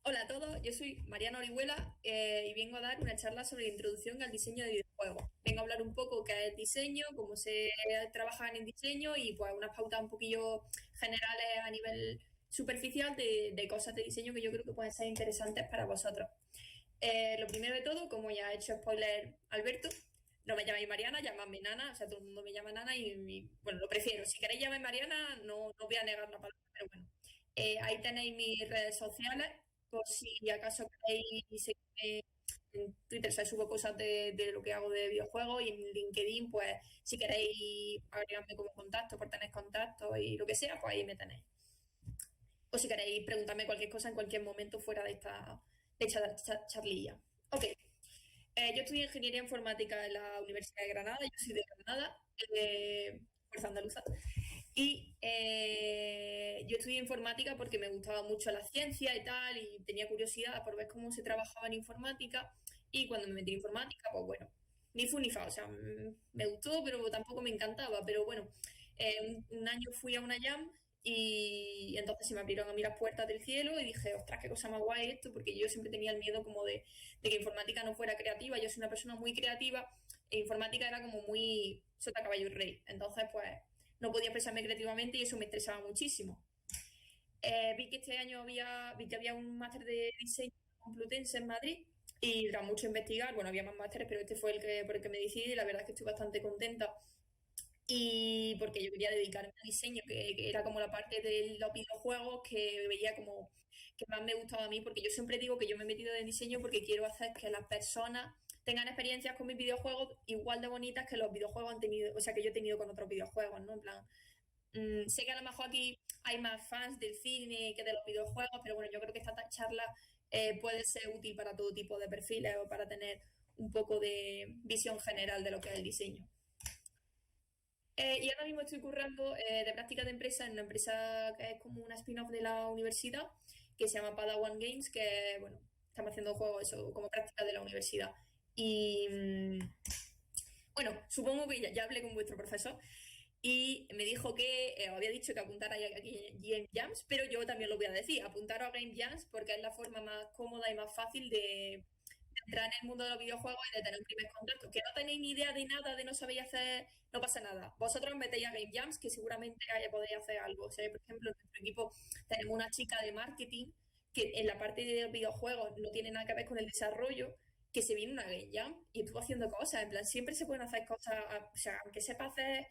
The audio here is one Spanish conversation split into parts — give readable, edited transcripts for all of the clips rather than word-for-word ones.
Hola a todos, yo soy Mariana Orihuela y vengo a dar una charla sobre introducción al diseño de videojuegos. Vengo a hablar un poco qué es diseño, cómo se trabaja en el diseño y pues unas pautas un poquillo generales a nivel superficial de cosas de diseño que yo creo que pueden ser interesantes para vosotros. Lo primero de todo, como ya ha hecho spoiler Alberto, no me llamáis Mariana, llamadme Nana, o sea, todo el mundo me llama Nana bueno, lo prefiero. Si queréis llamarme Mariana, no voy a negar la palabra, pero bueno. Ahí tenéis mis redes sociales, por si acaso queréis seguirme en Twitter, se subo cosas de lo que hago de videojuegos y en LinkedIn, pues si queréis agregarme como contacto, por tener contacto y lo que sea, pues ahí me tenéis. O si queréis preguntarme cualquier cosa en cualquier momento fuera de esta charlilla. Ok, yo estudié ingeniería informática en la Universidad de Granada, yo soy de Granada, Fuerza Andaluza, y yo estudié informática porque me gustaba mucho la ciencia y tal, y tenía curiosidad por ver cómo se trabajaba en informática, y cuando me metí en informática, pues bueno, ni fu ni fa, o sea, me gustó, pero tampoco me encantaba, pero bueno, un año fui a una jam y entonces se me abrieron a mí las puertas del cielo y dije, ostras, qué cosa más guay esto, porque yo siempre tenía el miedo como de que informática no fuera creativa. Yo soy una persona muy creativa e informática era como muy sota caballo y rey. Entonces, pues, no podía expresarme creativamente y eso me estresaba muchísimo. Vi que este año vi que había un máster de diseño Complutense en Madrid y tras mucho investigar, bueno, había más másteres, pero este fue por el que me decidí y la verdad es que estoy bastante contenta y porque yo quería dedicarme al diseño, que era como la parte de los videojuegos que veía como que más me gustaba a mí, porque yo siempre digo que yo me he metido en diseño porque quiero hacer que las personas tengan experiencias con mis videojuegos igual de bonitas que los videojuegos han tenido, o sea, que yo he tenido con otros videojuegos, ¿no? En plan, sé que a lo mejor aquí hay más fans del cine que de los videojuegos, pero bueno, yo creo que esta charla puede ser útil para todo tipo de perfiles o para tener un poco de visión general de lo que es el diseño. Y ahora mismo estoy currando de práctica de empresa en una empresa que es como una spin-off de la universidad, que se llama Padawan Games, que bueno, estamos haciendo juegos eso, como práctica de la universidad. Y bueno, supongo que ya hablé con vuestro profesor y me dijo que había dicho que apuntara aquí en Game Jams, pero yo también lo voy a decir, apuntaros a Game Jams porque es la forma más cómoda y más fácil de entrar en el mundo de los videojuegos y de tener un primer contacto. Que no tenéis ni idea de nada, de no sabéis hacer, no pasa nada. Vosotros os metéis a Game Jams, que seguramente podéis hacer algo. O sea, por ejemplo, en nuestro equipo tenemos una chica de marketing que en la parte de videojuegos no tiene nada que ver con el desarrollo, que se viene una Game Jam y estuvo haciendo cosas. En plan, siempre se pueden hacer cosas, o sea, aunque sepa hacer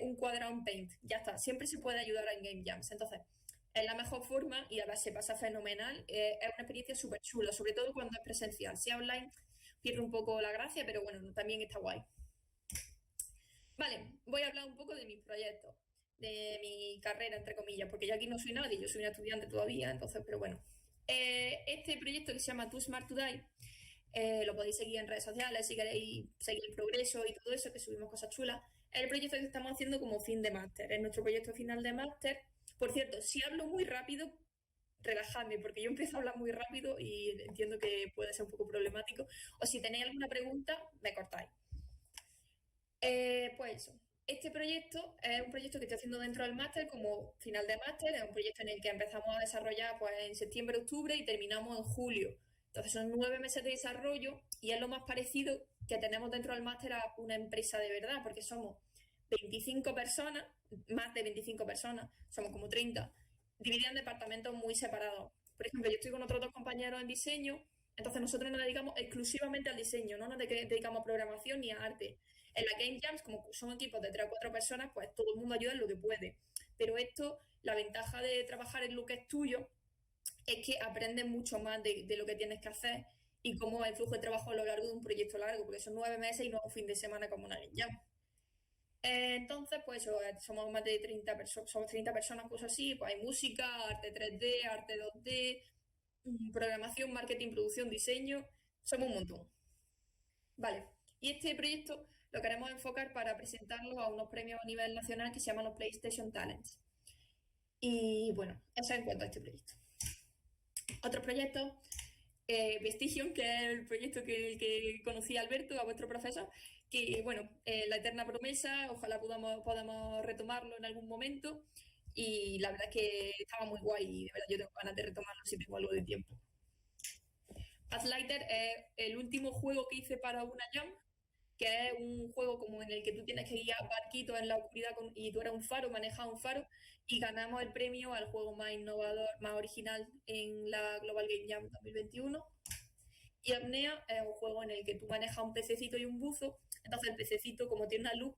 un cuadrado en Paint, ya está, siempre se puede ayudar en Game Jams. Entonces, es la mejor forma y además se pasa fenomenal. Es una experiencia súper chula, sobre todo cuando es presencial. Si es online, pierde un poco la gracia, pero bueno, también está guay. Vale, voy a hablar un poco de mis proyectos, de mi carrera, entre comillas, porque yo aquí no soy nadie, yo soy una estudiante todavía, entonces, pero bueno. Este proyecto que se llama Too Smart to Die, lo podéis seguir en redes sociales si queréis seguir el progreso y todo eso, que subimos cosas chulas. Es el proyecto que estamos haciendo como fin de máster, es nuestro proyecto final de máster. Por cierto, si hablo muy rápido, relajadme, porque yo empiezo a hablar muy rápido y entiendo que puede ser un poco problemático. O si tenéis alguna pregunta, me cortáis. Pues eso. Este proyecto es un proyecto que estoy haciendo dentro del máster como final de máster. Es un proyecto en el que empezamos a desarrollar pues, en septiembre, octubre y terminamos en julio. Entonces son 9 meses de desarrollo y es lo más parecido que tenemos dentro del máster a una empresa de verdad, porque somos 25 personas, más de 25 personas, somos como 30, divididas en departamentos muy separados. Por ejemplo, yo estoy con otros dos compañeros en diseño, entonces nosotros nos dedicamos exclusivamente al diseño, no nos dedicamos a programación ni a arte. En la Game Jams, como son equipos de 3 o 4 personas, pues todo el mundo ayuda en lo que puede. Pero esto, la ventaja de trabajar en lo que es tuyo, es que aprendes mucho más de lo que tienes que hacer y cómo es el flujo de trabajo a lo largo de un proyecto largo, porque son 9 meses y no un fin de semana como una Game Jam. Entonces, pues eso, somos más de 30 personas, somos 30 personas, cosas así, pues hay música, arte 3D, arte 2D, programación, marketing, producción, diseño, somos un montón. Vale, y este proyecto lo queremos enfocar para presentarlo a unos premios a nivel nacional que se llaman los PlayStation Talents. Y bueno, eso en cuanto a este proyecto. Otros proyectos, Vestigion, que es el proyecto que conocí a Alberto, a vuestro profesor, que bueno, la eterna promesa, ojalá podamos retomarlo en algún momento. Y la verdad es que estaba muy guay y de verdad yo tengo ganas de retomarlo si tengo algo de tiempo. Pathlighter es el último juego que hice para una Jam, que es un juego como en el que tú tienes que guiar barquitos en la oscuridad y tú eres un faro, manejas un faro, y ganamos el premio al juego más innovador, más original en la Global Game Jam 2021. Y Apnea es un juego en el que tú manejas un pececito y un buzo. Entonces el pececito, como tiene una luz,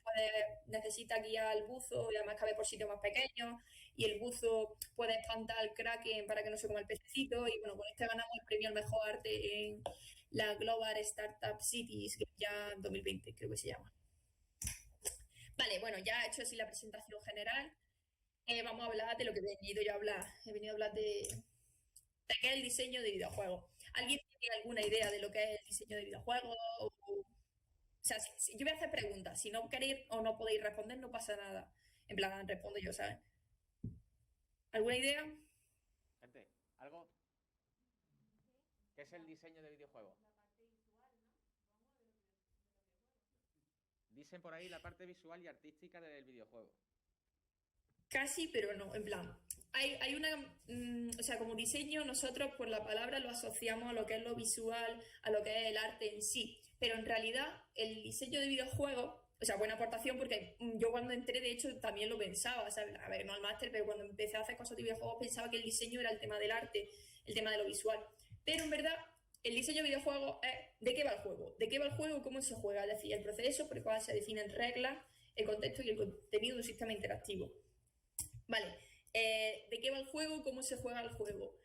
necesita guiar al buzo y además cabe por sitios más pequeños. Y el buzo puede espantar al kraken para que no se coma el pececito. Y bueno, con este ganamos el premio al mejor arte en la Global Startup Cities, que ya 2020 creo que se llama. Vale, bueno, ya he hecho así la presentación general. Vamos a hablar de lo que he venido yo a hablar. He venido a hablar de qué es el diseño de videojuegos. ¿Alguien tiene alguna idea de lo que es el diseño de videojuegos? O sea, yo voy a hacer preguntas. Si no queréis o no podéis responder, no pasa nada. En plan, respondo yo, ¿sabes? ¿Alguna idea? Gente, ¿algo? ¿Qué es el diseño de videojuegos? Dicen por ahí la parte visual y artística del videojuego. Casi, pero no. En plan, hay una... o sea, como diseño, nosotros por la palabra lo asociamos a lo que es lo visual, a lo que es el arte en sí. Pero en realidad, el diseño de videojuegos, o sea, buena aportación, porque yo cuando entré, de hecho, también lo pensaba, ¿sabes? A ver, no al máster, pero cuando empecé a hacer cosas de videojuegos pensaba que el diseño era el tema del arte, el tema de lo visual. Pero en verdad, el diseño de videojuegos es de qué va el juego, de qué va el juego, cómo se juega, es decir, el proceso por el cual se definen reglas, el contexto y el contenido de un sistema interactivo. Vale, ¿de qué va el juego? ¿Cómo se juega el juego?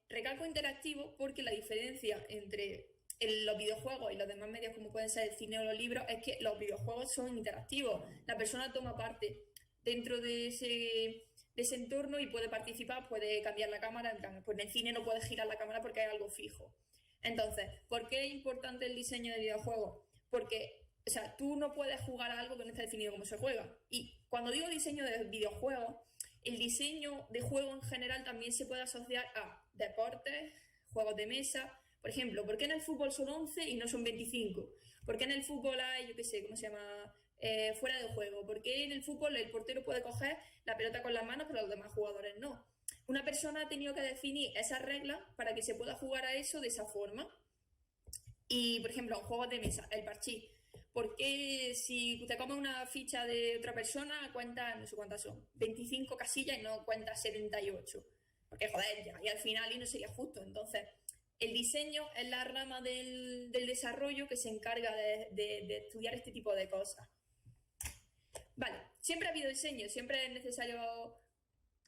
Recalco interactivo porque la diferencia entre los videojuegos y los demás medios como pueden ser el cine o los libros es que los videojuegos son interactivos. La persona toma parte dentro de ese entorno y puede participar, puede cambiar la cámara. En plan, pues en el cine no puedes girar la cámara porque es algo fijo. Entonces, ¿por qué es importante el diseño de videojuegos? Porque, o sea, tú no puedes jugar a algo que no está definido cómo se juega. Y cuando digo diseño de videojuegos, el diseño de juego en general también se puede asociar a deportes, juegos de mesa. Por ejemplo, ¿por qué en el fútbol son 11 y no son 25? ¿Por qué en el fútbol hay, yo qué sé, ¿cómo se llama? Fuera de juego. ¿Por qué en el fútbol el portero puede coger la pelota con las manos pero los demás jugadores no? Una persona ha tenido que definir esas reglas para que se pueda jugar a eso de esa forma. Y, por ejemplo, en juegos de mesa, el parchís. ¿Por qué si te comes una ficha de otra persona cuenta, no sé cuántas son, 25 casillas y no cuenta 78? Porque, joder, ya, y al final y no sería justo. Entonces, el diseño es la rama del desarrollo que se encarga de estudiar este tipo de cosas. Vale, siempre ha habido diseño, siempre es necesario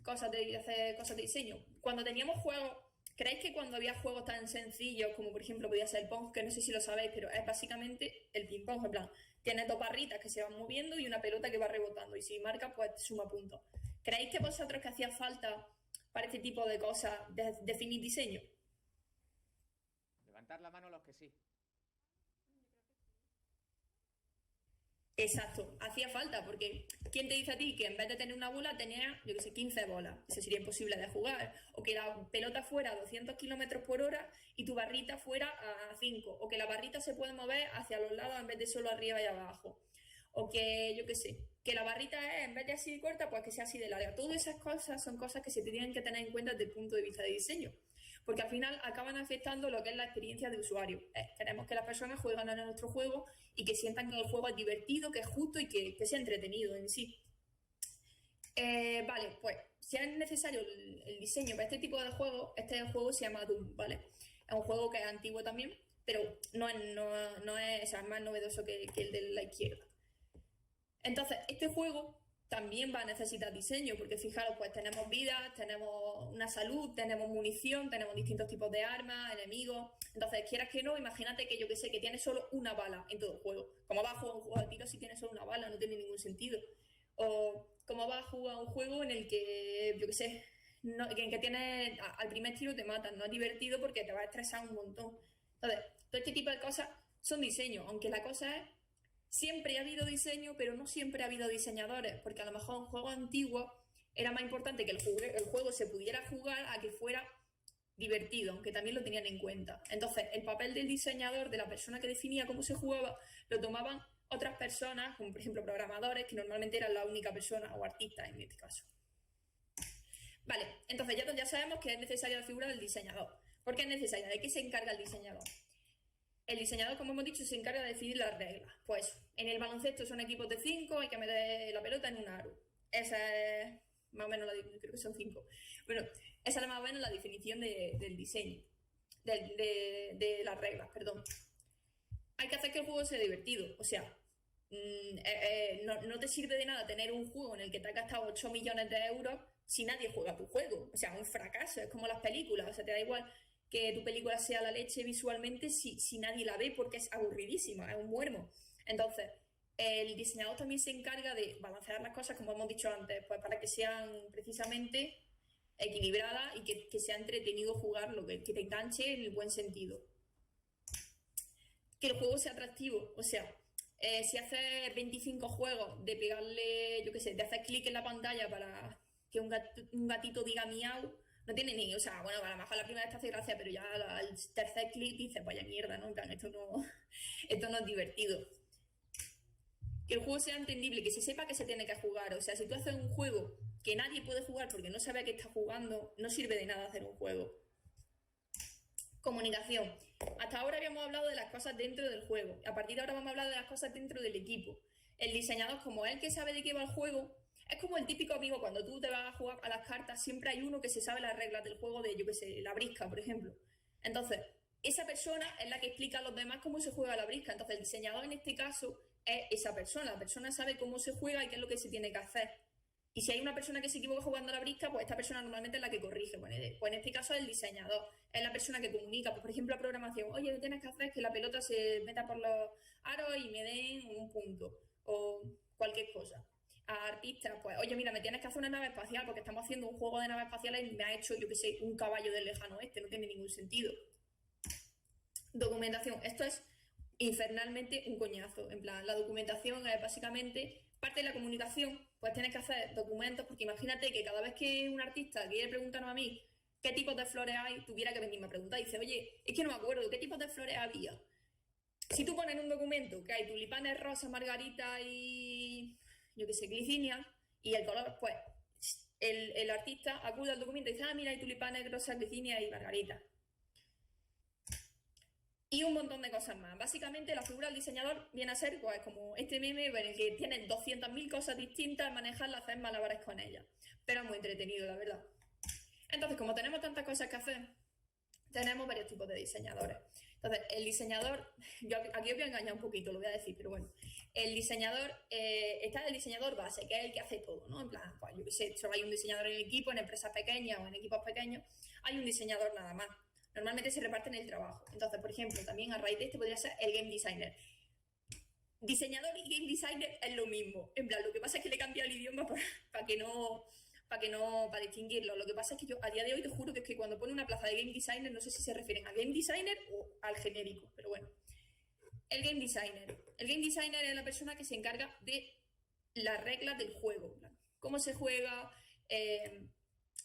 hacer cosas de diseño. Cuando teníamos juegos, ¿creéis que cuando había juegos tan sencillos como por ejemplo podía ser el Pong, que no sé si lo sabéis, pero es básicamente el ping-pong, en plan, tienes dos barritas que se van moviendo y una pelota que va rebotando y si marca pues suma puntos? ¿Creéis que vosotros que hacía falta para este tipo de cosas definir diseño? Levantar la mano los que sí. Exacto, hacía falta, porque ¿quién te dice a ti que en vez de tener una bola tenía, yo que sé, 15 bolas? Eso sería imposible de jugar. O que la pelota fuera a 200 kilómetros por hora y tu barrita fuera a 5. O que la barrita se puede mover hacia los lados en vez de solo arriba y abajo. O que, yo qué sé, que la barrita es, en vez de así de corta, pues que sea así de larga. Todas esas cosas son cosas que se tienen que tener en cuenta desde el punto de vista de diseño. Porque al final acaban afectando lo que es la experiencia de usuario. Queremos que las personas jueguen a nuestro juego y que sientan que el juego es divertido, que es justo y que sea entretenido en sí. Vale, pues si es necesario el diseño para este tipo de juegos, este juego se llama Doom, ¿vale? Es un juego que es antiguo también, pero no es, o sea, es más novedoso que el de la izquierda. Entonces, este juego también va a necesitar diseño, porque fijaros, pues tenemos vidas, tenemos una salud, tenemos munición, tenemos distintos tipos de armas, enemigos. Entonces, quieras que no, imagínate que yo que sé, que tiene solo una bala en todo el juego. ¿Cómo vas a jugar un juego de tiro si tienes solo una bala? No tiene ningún sentido. O ¿cómo vas a jugar un juego en el que, yo que sé, no, en que tienes, al primer tiro te matan? No es divertido porque te va a estresar un montón. Entonces, todo este tipo de cosas son diseño, aunque la cosa es siempre ha habido diseño, pero no siempre ha habido diseñadores, porque a lo mejor en juegos antiguos era más importante que el juego se pudiera jugar a que fuera divertido, aunque también lo tenían en cuenta. Entonces, el papel del diseñador, de la persona que definía cómo se jugaba, lo tomaban otras personas, como por ejemplo programadores, que normalmente eran la única persona, o artistas en este caso. Vale, entonces ya sabemos que es necesaria la figura del diseñador. ¿Por qué es necesaria? ¿De qué se encarga el diseñador? El diseñador, como hemos dicho, se encarga de decidir las reglas. Pues en el baloncesto son equipos de 5, hay que meter la pelota en un aro. Esa es más o menos creo que son 5. Bueno, esa es más o menos la definición del diseño, de las reglas, perdón. Hay que hacer que el juego sea divertido. O sea, no te sirve de nada tener un juego en el que te has gastado 8 millones de euros si nadie juega tu juego. O sea, un fracaso. Es como las películas. O sea, te da igual que tu película sea la leche visualmente si nadie la ve porque es aburridísima, es un muermo. Entonces, el diseñador también se encarga de balancear las cosas, como hemos dicho antes, pues para que sean precisamente equilibradas y que sea entretenido jugarlo, que te enganche en el buen sentido. Que el juego sea atractivo, o sea, si haces 25 juegos de pegarle, yo qué sé, de hacer clic en la pantalla para que un gatito diga miau, no tiene ni, o sea, bueno, a lo mejor la primera vez te hace gracia, pero ya al tercer clic dices, vaya mierda, ¿no? En plan, esto no es divertido. Que el juego sea entendible, que se sepa que se tiene que jugar. O sea, si tú haces un juego que nadie puede jugar porque no sabe a qué está jugando, no sirve de nada hacer un juego. Comunicación. Hasta ahora habíamos hablado de las cosas dentro del juego. A partir de ahora vamos a hablar de las cosas dentro del equipo. El diseñador, como es el que sabe de qué va el juego, es como el típico amigo cuando tú te vas a jugar a las cartas, siempre hay uno que se sabe las reglas del juego de, yo qué sé, la brisca, por ejemplo. Entonces, esa persona es la que explica a los demás cómo se juega la brisca. Entonces, el diseñador en este caso es esa persona. La persona sabe cómo se juega y qué es lo que se tiene que hacer. Y si hay una persona que se equivoca jugando a la brisca, pues esta persona normalmente es la que corrige. Pues en este caso es el diseñador, es la persona que comunica. Pues, por ejemplo, la programación. Oye, lo que tienes que hacer es que la pelota se meta por los aros y me den un punto. O cualquier cosa. A artistas, pues, oye, mira, me tienes que hacer una nave espacial porque estamos haciendo un juego de naves espaciales y me ha hecho, yo qué sé, un caballo del lejano oeste. No tiene ningún sentido. Documentación. Esto es infernalmente un coñazo. En plan, la documentación es básicamente parte de la comunicación. Pues tienes que hacer documentos, porque imagínate que cada vez que un artista quiere preguntarme a mí qué tipos de flores hay, tuviera que venirme a preguntar. Y dice, oye, es que no me acuerdo, ¿qué tipos de flores había? Si tú pones en un documento que hay tulipanes, rosas, margarita y, yo qué sé, glicinia, y el color, pues el artista acude al documento y dice, mira, hay tulipanes, rosas, glicinia y margarita. Y un montón de cosas más. Básicamente la figura del diseñador viene a ser pues, como este meme en el que tienen 200.000 cosas distintas, manejarlas, hacer malabares con ellas. Pero es muy entretenido, la verdad. Entonces, como tenemos tantas cosas que hacer, tenemos varios tipos de diseñadores. Entonces, el diseñador, yo aquí os voy a engañar un poquito, lo voy a decir, pero bueno. El diseñador, está el diseñador base, que es el que hace todo, ¿no? En plan, pues yo qué sé, solo hay un diseñador en el equipo, en empresas pequeñas o en equipos pequeños, hay un diseñador nada más. Normalmente se reparten el trabajo. Entonces, por ejemplo, también a raíz de este podría ser el game designer. Diseñador y game designer es lo mismo. En plan, lo que pasa es que le he cambiado el idioma para distinguirlo. Lo que pasa es que yo a día de hoy te juro que es que cuando pone una plaza de game designer, no sé si se refieren al game designer o al genérico, pero bueno. El game designer. El game designer es la persona que se encarga de las reglas del juego. En plan, cómo se juega,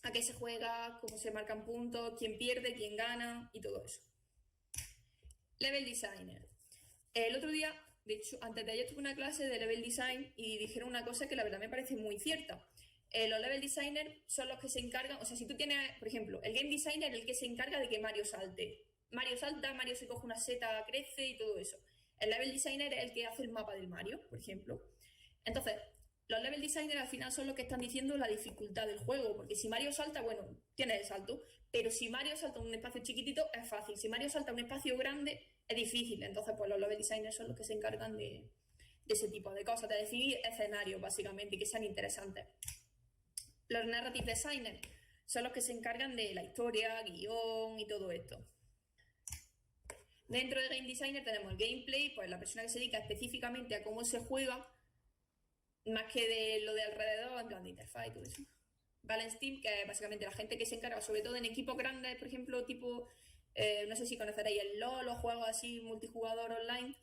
a qué se juega, cómo se marcan puntos, quién pierde, quién gana y todo eso. Level designer. El otro día, de hecho, antes de ayer tuve una clase de level design y dijeron una cosa que la verdad me parece muy cierta. Los level designers son los que se encargan, o sea, si tú tienes, por ejemplo, el game designer es el que se encarga de que Mario salte. Mario salta, Mario se coge una seta, crece y todo eso. El level designer es el que hace el mapa del Mario, por ejemplo. Entonces, los level designers al final son los que están diciendo la dificultad del juego, porque si Mario salta, bueno, tiene el salto, pero si Mario salta un espacio chiquitito es fácil, si Mario salta un espacio grande es difícil. Entonces, pues los level designers son los que se encargan de ese tipo de cosas, de definir escenarios básicamente y que sean interesantes. Los narrative designers son los que se encargan de la historia, guión y todo esto. Dentro de game designer tenemos el gameplay, pues la persona que se dedica específicamente a cómo se juega, más que de lo de alrededor, en plan de interfaz y todo eso. Balance Team, que es básicamente la gente que se encarga, sobre todo en equipos grandes, por ejemplo, tipo, no sé si conoceréis el LoL o juegos así multijugador online,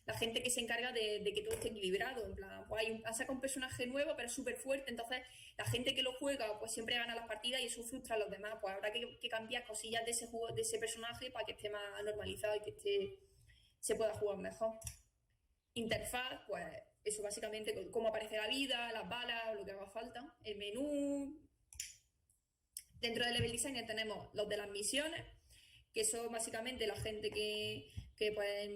la gente que se encarga de que todo esté equilibrado, en plan, pues han sacado un personaje nuevo pero es súper fuerte, entonces la gente que lo juega pues siempre gana las partidas y eso frustra a los demás, pues habrá que cambiar cosillas de ese juego, de ese personaje para que esté más normalizado y que se pueda jugar mejor. Interfaz, pues eso básicamente, cómo aparece la vida, las balas, lo que haga falta, el menú. Dentro del level designer tenemos los de las misiones, que son básicamente la gente que pues,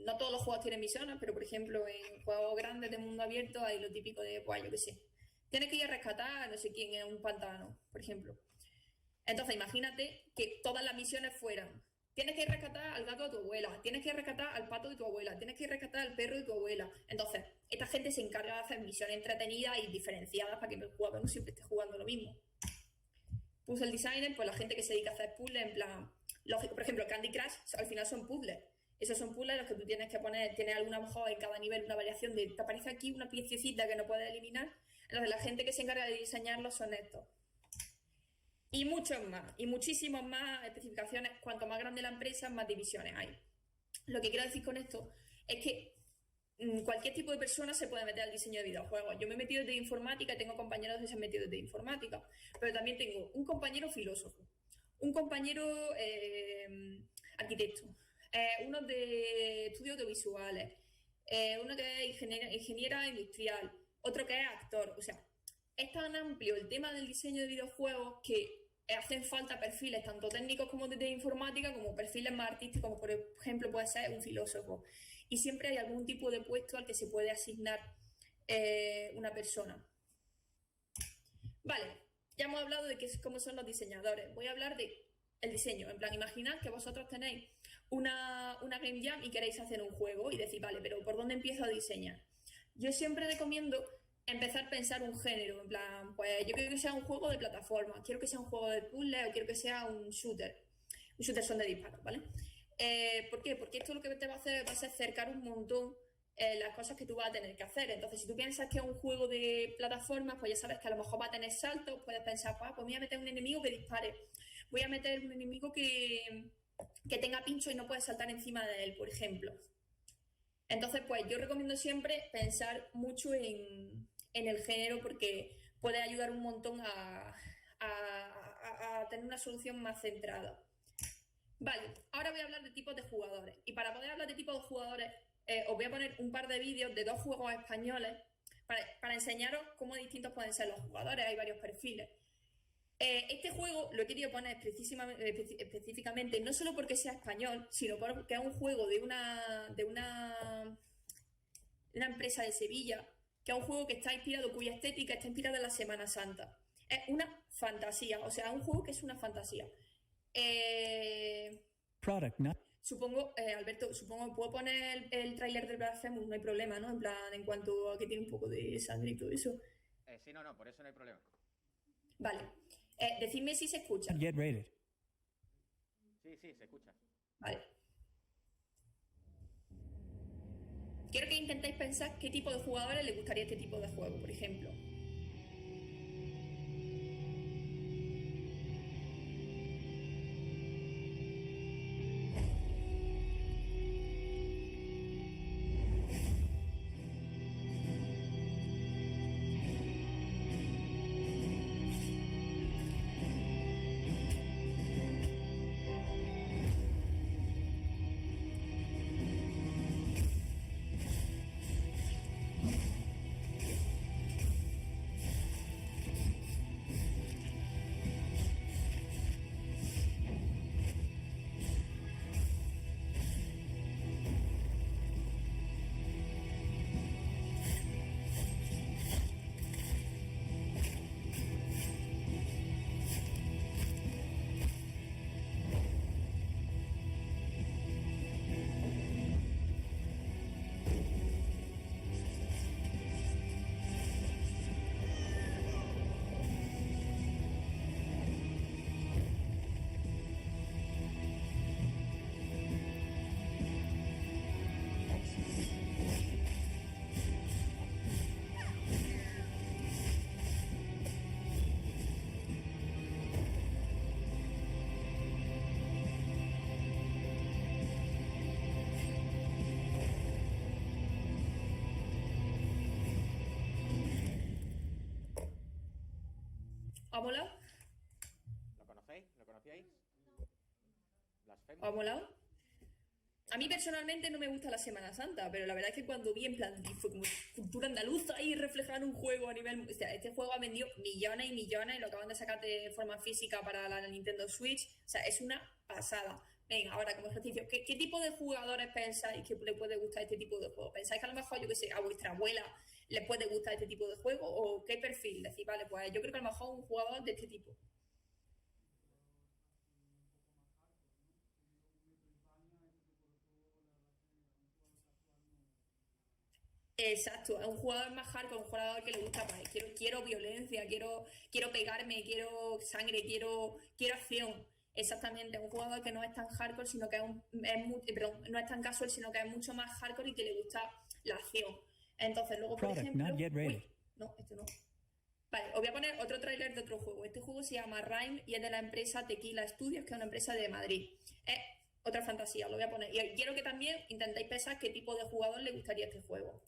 no todos los juegos tienen misiones, pero por ejemplo en juegos grandes de mundo abierto hay lo típico de, pues yo qué sé, tienes que ir a rescatar a no sé quién en un pantano, por ejemplo. Entonces imagínate que todas las misiones fueran, tienes que ir a rescatar al gato de tu abuela, tienes que ir a rescatar al pato de tu abuela, tienes que ir a rescatar al perro de tu abuela. Entonces, esta gente se encarga de hacer misiones entretenidas y diferenciadas para que el jugador no siempre esté jugando lo mismo. Puzzle designer, pues la gente que se dedica a hacer puzzles en plan, lógico, por ejemplo, Candy Crush al final son puzzles. Esos son puzzles en los que tú tienes que poner, tienes alguna mejor en cada nivel una variación de, te aparece aquí una piececita que no puedes eliminar. Entonces la gente que se encarga de diseñarlos son estos. Y muchos más, y muchísimas más especificaciones. Cuanto más grande la empresa, más divisiones hay. Lo que quiero decir con esto es que cualquier tipo de persona se puede meter al diseño de videojuegos. Yo me he metido desde informática, tengo compañeros que se han metido desde informática, pero también tengo un compañero filósofo, un compañero arquitecto, uno de estudios audiovisuales, uno que es ingeniera industrial, otro que es actor. O sea, es tan amplio el tema del diseño de videojuegos que hacen falta perfiles tanto técnicos como de informática, como perfiles más artísticos, como por ejemplo puede ser un filósofo. Y siempre hay algún tipo de puesto al que se puede asignar una persona. Vale, ya hemos hablado de cómo son los diseñadores. Voy a hablar de el diseño. En plan, imaginad que vosotros tenéis una Game Jam y queréis hacer un juego y decir, vale, pero ¿por dónde empiezo a diseñar? Yo siempre recomiendo empezar a pensar un género, en plan, pues yo quiero que sea un juego de plataforma, quiero que sea un juego de puzzle o quiero que sea un shooter. Un shooter son de disparos, ¿vale? ¿Por qué? Porque esto lo que te va a hacer va a ser acercar un montón las cosas que tú vas a tener que hacer. Entonces, si tú piensas que es un juego de plataformas, pues ya sabes que a lo mejor va a tener saltos, puedes pensar, pues voy a meter un enemigo que dispare, voy a meter un enemigo que tenga pincho y no puedes saltar encima de él, por ejemplo. Entonces, pues yo recomiendo siempre pensar mucho en el género porque puede ayudar un montón a tener una solución más centrada. Vale, ahora voy a hablar de tipos de jugadores. Y para poder hablar de tipos de jugadores, os voy a poner un par de vídeos de 2 juegos españoles para enseñaros cómo distintos pueden ser los jugadores. Hay varios perfiles. Este juego lo he querido poner específicamente no solo porque sea español, sino porque es un juego de una empresa de Sevilla, que es un juego que está inspirado, cuya estética está inspirada en la Semana Santa. Es una fantasía, o sea, es un juego que es una fantasía. Supongo, Alberto, supongo que puedo poner el tráiler del Blasphemous, no hay problema, ¿no? En plan, en cuanto a que tiene un poco de sangre y todo eso. Sí, no, por eso no hay problema. Vale. Decidme si se escucha. Get rated. Sí, se escucha. Vale. Quiero que intentéis pensar qué tipo de jugadores les gustaría este tipo de juego, por ejemplo. ¿Ha molado? ¿Lo conocéis? ¿Lo conocíais? ¿Ha molado? A mí personalmente no me gusta la Semana Santa, pero la verdad es que cuando vi en plan, fue como cultura andaluza ahí reflejada en un juego a nivel... O sea, este juego ha vendido millones y millones y lo acaban de sacar de forma física para la Nintendo Switch. O sea, es una pasada. Venga, ahora como ejercicio, ¿qué tipo de jugadores pensáis que le puede gustar este tipo de juego? ¿Pensáis que a lo mejor, yo qué sé, a vuestra abuela le puede gustar este tipo de juego? ¿O qué perfil? Decir, vale, pues yo creo que a lo mejor un jugador de este tipo. Exacto, es un jugador más hardcore, un jugador que le gusta, pues, quiero violencia, quiero pegarme, quiero sangre, quiero acción. Exactamente, un jugador que no es tan hardcore, sino que perdón, no es tan casual, sino que es mucho más hardcore y que le gusta la acción. Entonces, luego, por ejemplo... Uy, no, esto no. Vale, os voy a poner otro tráiler de otro juego. Este juego se llama Rime y es de la empresa Tequila Studios, que es una empresa de Madrid. Es otra fantasía, os lo voy a poner. Y quiero que también intentéis pensar qué tipo de jugador le gustaría este juego.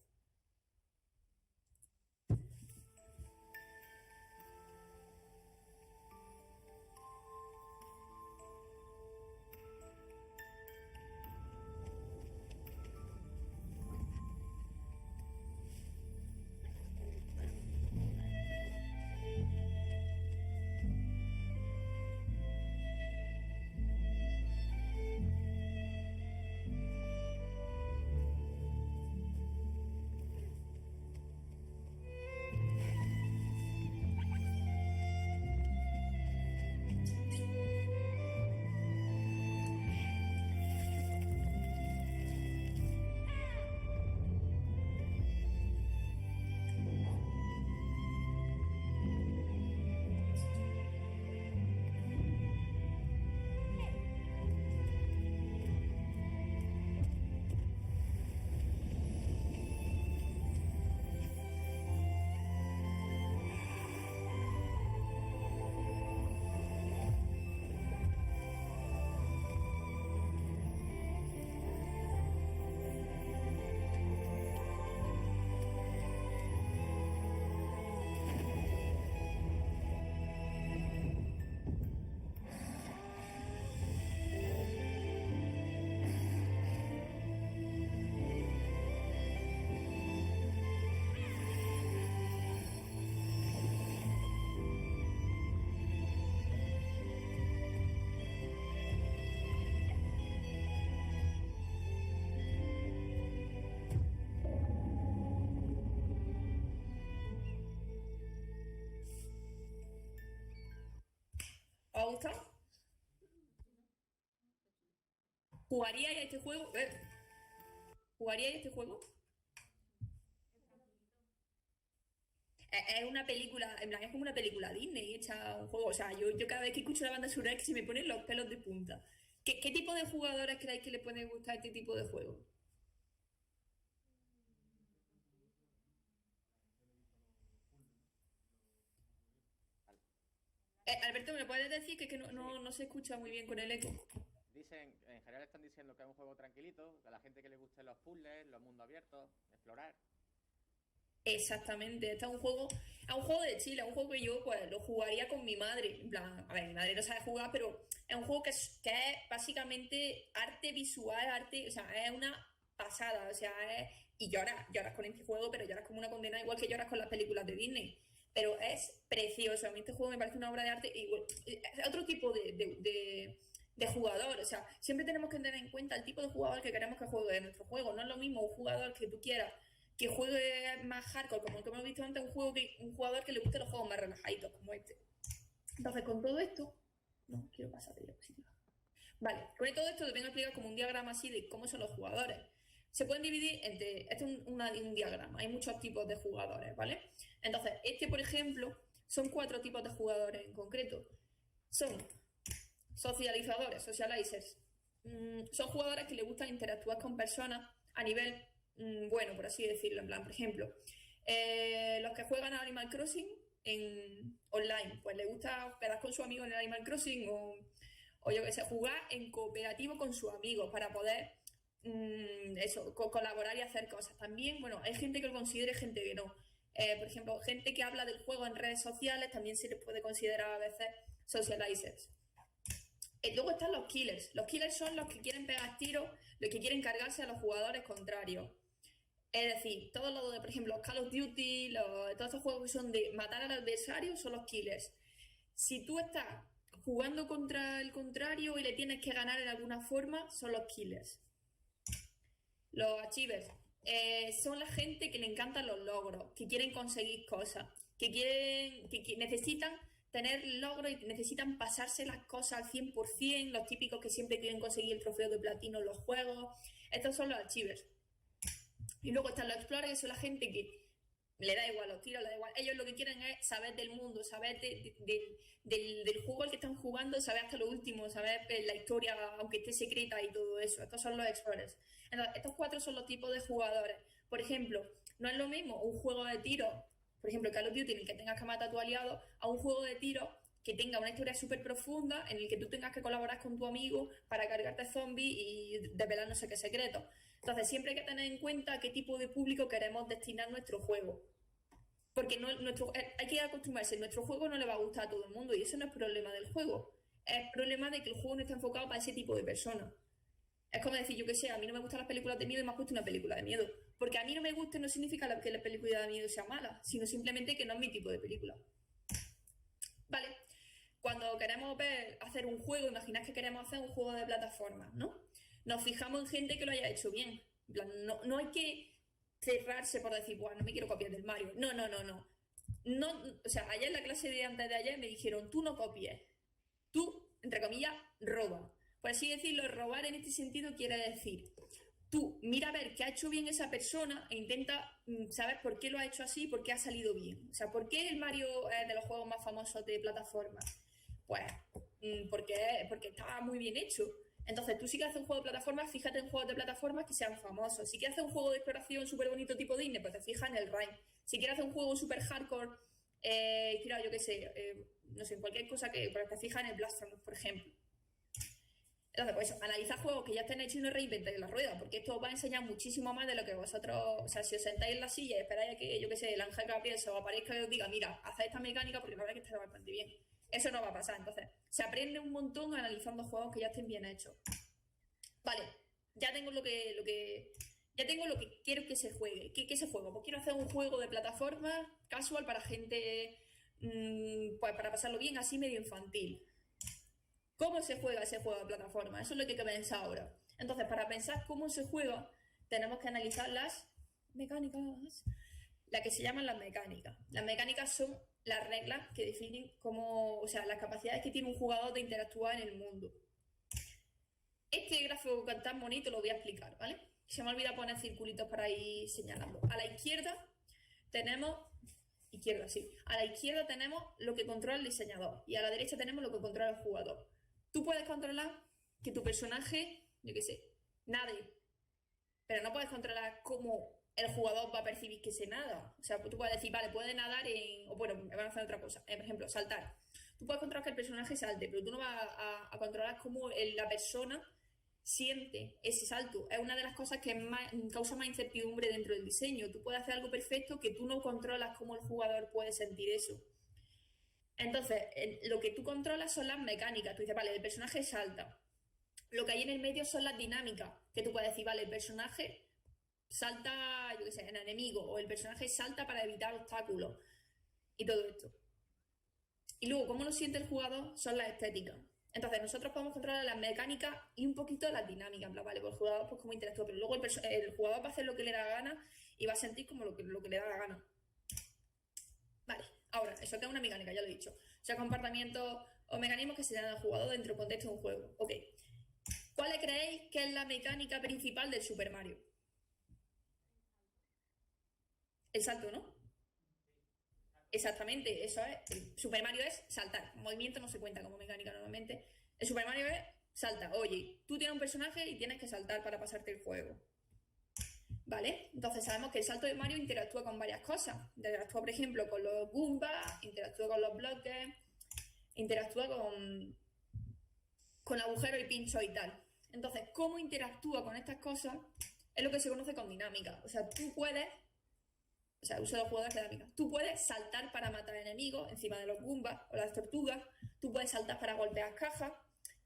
¿Os ha gustado? ¿Jugaríais a este juego? ¿Jugaríais a este juego? Es una película, en plan, es como una película Disney hecha un juego. O sea, yo cada vez que escucho la banda sonora es que se me ponen los pelos de punta. ¿Qué tipo de jugadores creéis que les puede gustar este tipo de juego? Alberto, ¿me lo puedes decir? Que Sí. no se escucha muy bien con el eco. Dicen, en general están diciendo que es un juego tranquilito, que a la gente que le gusten los puzzles, los mundos abiertos, explorar. Exactamente, este es un juego de Chile, es un juego que yo pues lo jugaría con mi madre. En plan, a ver, mi madre no sabe jugar, pero es un juego que es básicamente arte visual, arte, o sea, es una pasada, o sea, y lloras con este juego, pero lloras como una condena, igual que lloras con las películas de Disney. Pero es precioso, a mí este juego me parece una obra de arte, y bueno, es otro tipo de jugador, o sea, siempre tenemos que tener en cuenta el tipo de jugador que queremos que juegue en nuestro juego, no es lo mismo un jugador que tú quieras que juegue más hardcore, como el que hemos visto antes, un jugador que le guste los juegos más relajaditos, como este. Entonces, con todo esto, no quiero pasar de diapositiva. Vale, con todo esto te vengo a explicar como un diagrama así de cómo son los jugadores. Se pueden dividir entre, este es un diagrama, hay muchos tipos de jugadores, ¿vale? Entonces, este, por ejemplo, son 4 tipos de jugadores en concreto. Son socializadores, socializers. Son jugadores que les gusta interactuar con personas a nivel bueno, por así decirlo. En plan, por ejemplo, los que juegan a Animal Crossing en online, pues les gusta quedar con su amigo en el Animal Crossing o yo que sé, jugar en cooperativo con sus amigos para poder colaborar y hacer cosas. También, bueno, hay gente que lo considera y gente que no. Por ejemplo, gente que habla del juego en redes sociales también se les puede considerar a veces socializers. Luego están los killers. Los killers son los que quieren pegar tiros, los que quieren cargarse a los jugadores contrarios. Es decir, todos los de, por ejemplo, los Call of Duty, todos estos juegos que son de matar al adversario son los killers. Si tú estás jugando contra el contrario y le tienes que ganar en alguna forma, son los killers. Los achievers son la gente que le encantan los logros, que quieren conseguir cosas, que necesitan tener logros y necesitan pasarse las cosas al 100%, los típicos que siempre quieren conseguir el trofeo de platino en los juegos. Estos son los achievers. Y luego están los explorers, que son la gente que le da igual los tiros, le da igual. Ellos lo que quieren es saber del mundo, saber del juego al que están jugando, saber hasta lo último, saber la historia, aunque esté secreta y todo eso. Estos son los explorers. Entonces, estos 4 son los tipos de jugadores. Por ejemplo, no es lo mismo un juego de tiro, por ejemplo, Call of Duty, en el que tengas que matar a tu aliado, a un juego de tiro que tenga una historia súper profunda, en el que tú tengas que colaborar con tu amigo para cargarte zombies y desvelar no sé qué secreto. Entonces, siempre hay que tener en cuenta a qué tipo de público queremos destinar nuestro juego. Porque hay que acostumbrarse, nuestro juego no le va a gustar a todo el mundo y eso no es problema del juego. Es problema de que el juego no está enfocado para ese tipo de personas. Es como decir, yo qué sé, a mí no me gustan las películas de miedo y me has puesto una película de miedo. Porque a mí no me guste no significa que la película de miedo sea mala, sino simplemente que no es mi tipo de película. Vale, cuando queremos hacer un juego, imaginad que queremos hacer un juego de plataformas, ¿no? Nos fijamos en gente que lo haya hecho bien. En plan, no hay que cerrarse por decir, bueno, no me quiero copiar del Mario. No. O sea, ayer en la clase de antes de ayer me dijeron, tú no copies. Tú, entre comillas, roba. Por así decirlo, robar en este sentido quiere decir, tú mira a ver qué ha hecho bien esa persona e intenta saber por qué lo ha hecho así y por qué ha salido bien. O sea, ¿por qué el Mario es de los juegos más famosos de plataformas? Pues porque estaba muy bien hecho. Entonces, tú si quieres hacer un juego de plataformas, fíjate en juegos de plataformas que sean famosos. Si quieres hacer un juego de exploración súper bonito tipo Disney, pues te fijas en el Rime. Si quieres hacer un juego súper hardcore, yo qué sé, no sé, cualquier cosa pues te fijas en el Blasphemous, por ejemplo. Entonces, pues eso, analizar juegos que ya estén hechos y no reinventéis la rueda, porque esto os va a enseñar muchísimo más de lo que vosotros, o sea, si os sentáis en la silla y esperáis a que, yo qué sé, el Ángel Gabriel se os aparezca y os diga, mira, haz esta mecánica porque la verdad es que está bastante bien. Eso no va a pasar, entonces, se aprende un montón analizando juegos que ya estén bien hechos. Vale, ya tengo lo que quiero que se juegue. ¿Qué se juega? Pues quiero hacer un juego de plataforma casual para gente, pues para pasarlo bien, así medio infantil. ¿Cómo se juega ese juego de plataforma? Eso es lo que hay que pensar ahora. Entonces, para pensar cómo se juega, tenemos que analizar las mecánicas, las que se llaman las mecánicas. Las mecánicas son las reglas que definen cómo, o sea, las capacidades que tiene un jugador de interactuar en el mundo. Este gráfico tan bonito lo voy a explicar, ¿vale? Se me ha olvidado poner circulitos para ir señalando. A la izquierda tenemos... A la izquierda tenemos lo que controla el diseñador y a la derecha tenemos lo que controla el jugador. Tú puedes controlar que tu personaje, yo qué sé, nade, pero no puedes controlar cómo el jugador va a percibir que se nada. O sea, tú puedes decir, vale, puede nadar o bueno, me van a hacer otra cosa. Por ejemplo, saltar. Tú puedes controlar que el personaje salte, pero tú no vas a controlar cómo la persona siente ese salto. Es una de las cosas que causa más incertidumbre dentro del diseño. Tú puedes hacer algo perfecto que tú no controlas cómo el jugador puede sentir eso. Entonces, lo que tú controlas son las mecánicas. Tú dices, vale, el personaje salta. Lo que hay en el medio son las dinámicas, que tú puedes decir, vale, el personaje salta, yo qué sé, en enemigo, o el personaje salta para evitar obstáculos, y todo esto. Y luego, cómo lo siente el jugador son las estéticas. Entonces, nosotros podemos controlar las mecánicas y un poquito las dinámicas, ¿vale? Pues el jugador, pues cómo interactúa, pero luego el jugador va a hacer lo que le da la gana y va a sentir como lo que le da la gana. Vale, ahora, eso que es una mecánica, ya lo he dicho. O sea, comportamientos o mecanismos que se dan al jugador dentro del contexto de un juego. Ok. ¿Cuál creéis que es la mecánica principal del Super Mario? El salto, ¿no? Exactamente, eso es. El Super Mario es saltar. Movimiento no se cuenta como mecánica normalmente. El Super Mario es salta. Oye, tú tienes un personaje y tienes que saltar para pasarte el juego. ¿Vale? Entonces sabemos que el salto de Mario interactúa con varias cosas. Interactúa, por ejemplo, con los Goombas, interactúa con los bloques, interactúa con agujeros y pinchos y tal. Entonces, cómo interactúa con estas cosas es lo que se conoce con dinámica. O sea, tú puedes... O sea, uso de los jugadores de dinámica. Tú puedes saltar para matar enemigos encima de los Goombas o las tortugas. Tú puedes saltar para golpear cajas.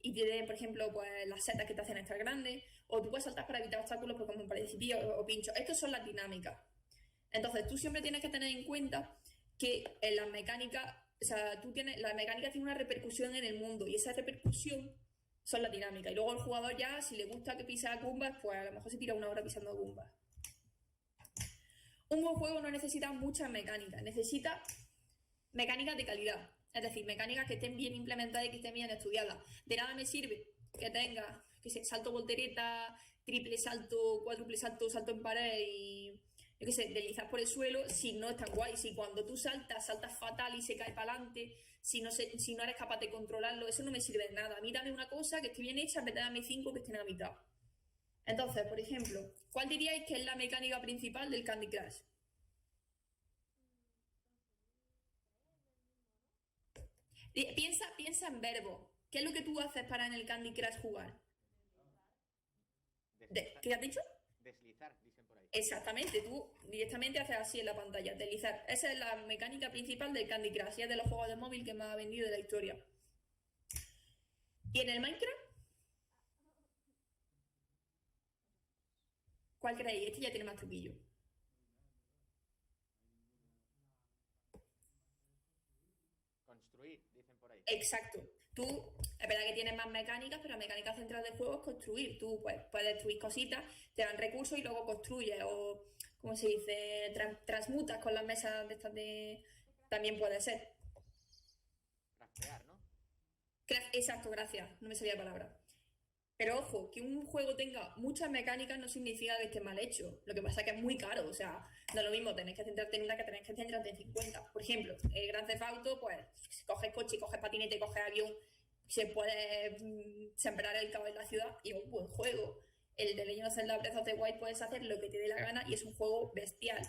y tiene, por ejemplo, pues las setas que te hacen estar grandes, o tú puedes saltar para evitar obstáculos pues, como principio o pincho. Estas son las dinámicas. Entonces, tú siempre tienes que tener en cuenta que en las mecánicas, o sea, la mecánica tiene una repercusión en el mundo y esa repercusión son las dinámicas. Y luego el jugador ya, si le gusta que pisa Goombas, pues a lo mejor se tira 1 hora pisando Goombas. Un buen juego no necesita muchas mecánicas, necesita mecánicas de calidad. Es decir, mecánicas que estén bien implementadas y que estén bien estudiadas. De nada me sirve que tenga, que sé, salto voltereta, triple salto, cuádruple salto, salto en pared y, yo qué sé, deslizar por el suelo si no es tan guay. Si cuando tú saltas fatal y se cae para adelante, si no eres capaz de controlarlo, eso no me sirve de nada. A mí dame una cosa que esté bien hecha, en vez de darme 5 que estén a mitad. Entonces, por ejemplo, ¿cuál diríais que es la mecánica principal del Candy Crush? Piensa en verbo. ¿Qué es lo que tú haces para en el Candy Crush jugar? ¿Qué has dicho? Deslizar, dicen por ahí. Exactamente, tú directamente haces así en la pantalla, deslizar. Esa es la mecánica principal del Candy Crush y es de los juegos de móvil que más ha vendido de la historia. ¿Y en el Minecraft? ¿Cuál creéis? Este ya tiene más truquillo. Construir, dicen por ahí. Exacto. Tú, es verdad que tienes más mecánicas, pero la mecánica central del juego es construir. Tú pues, puedes destruir cositas, te dan recursos y luego construyes. O, como se dice, transmutas con las mesas de estas de... También puede ser. Craftear, ¿no? Exacto, gracias. No me salía la palabra. Pero ojo, que un juego tenga muchas mecánicas no significa que esté mal hecho. Lo que pasa es que es muy caro. O sea, no es lo mismo tener que centrarte en una que tener que centrarte en 50. Por ejemplo, el Grand Theft Auto, pues, coges coche, coges patinete, coges avión, se puede sembrar el caos en la ciudad y es un buen juego. El de Legend of Zelda Breath of the Wild puedes hacer lo que te dé la gana y es un juego bestial.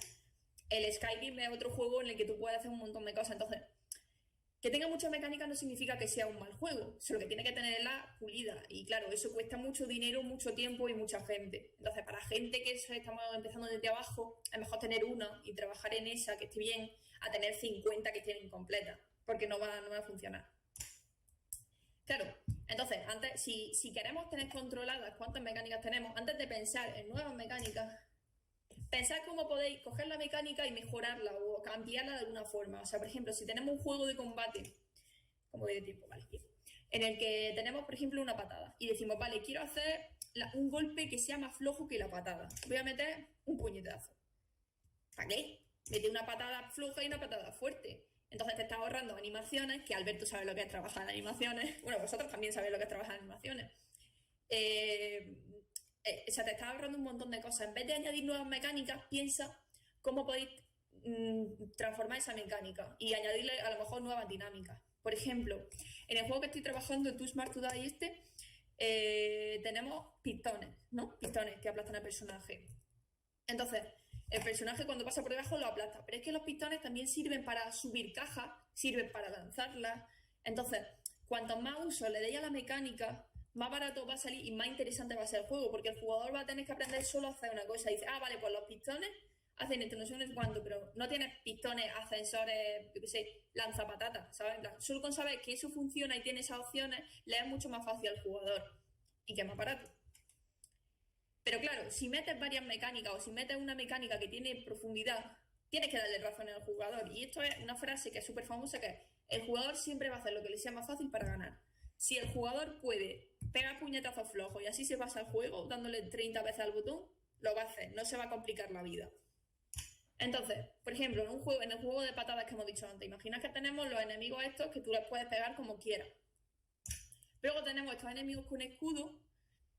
El Skyrim es otro juego en el que tú puedes hacer un montón de cosas. Entonces, que tenga mucha mecánica no significa que sea un mal juego, solo que tiene que tenerla pulida. Y claro, eso cuesta mucho dinero, mucho tiempo y mucha gente. Entonces, para gente que estamos empezando desde abajo, es mejor tener una y trabajar en esa que esté bien, a tener 50 que estén incompletas, porque no va a funcionar. Claro, entonces, antes, si queremos tener controladas cuántas mecánicas tenemos, antes de pensar en nuevas mecánicas, pensad cómo podéis coger la mecánica y mejorarla o cambiarla de alguna forma. O sea, por ejemplo, si tenemos un juego de combate, como voy de tiempo, vale, en el que tenemos, por ejemplo, una patada y decimos, vale, quiero hacer un golpe que sea más flojo que la patada. Voy a meter un puñetazo. ¿Para qué? Mete una patada floja y una patada fuerte. Entonces te estás ahorrando animaciones, que Alberto sabe lo que es trabajar en animaciones. Bueno, vosotros también sabéis lo que es trabajar en animaciones. O sea, te estás ahorrando un montón de cosas. En vez de añadir nuevas mecánicas, piensa cómo podéis transformar esa mecánica y añadirle a lo mejor nuevas dinámicas. Por ejemplo, en el juego que estoy trabajando, Too Smart to Die tenemos pistones, ¿no? Pistones que aplastan al personaje. Entonces, el personaje cuando pasa por debajo lo aplasta, pero es que los pistones también sirven para subir cajas, sirven para lanzarlas. Entonces, cuanto más uso le deis a la mecánica, más barato va a salir y más interesante va a ser el juego, porque el jugador va a tener que aprender solo a hacer una cosa. Y dice, vale, pues los pistones hacen esto, no sé cuánto, pero no tienes pistones, ascensores, yo qué sé, lanzapatatas, ¿sabes? Solo con saber que eso funciona y tiene esas opciones, le es mucho más fácil al jugador y que es más barato. Pero claro, si metes varias mecánicas o si metes una mecánica que tiene profundidad, tienes que darle razón al jugador. Y esto es una frase que es súper famosa, que es, el jugador siempre va a hacer lo que le sea más fácil para ganar. Si el jugador puede pegar puñetazos flojos y así se pasa el juego, dándole 30 veces al botón, lo va a hacer, no se va a complicar la vida. Entonces, por ejemplo, en el juego de patadas que hemos dicho antes, imagina que tenemos los enemigos estos que tú les puedes pegar como quieras. Luego tenemos estos enemigos con escudo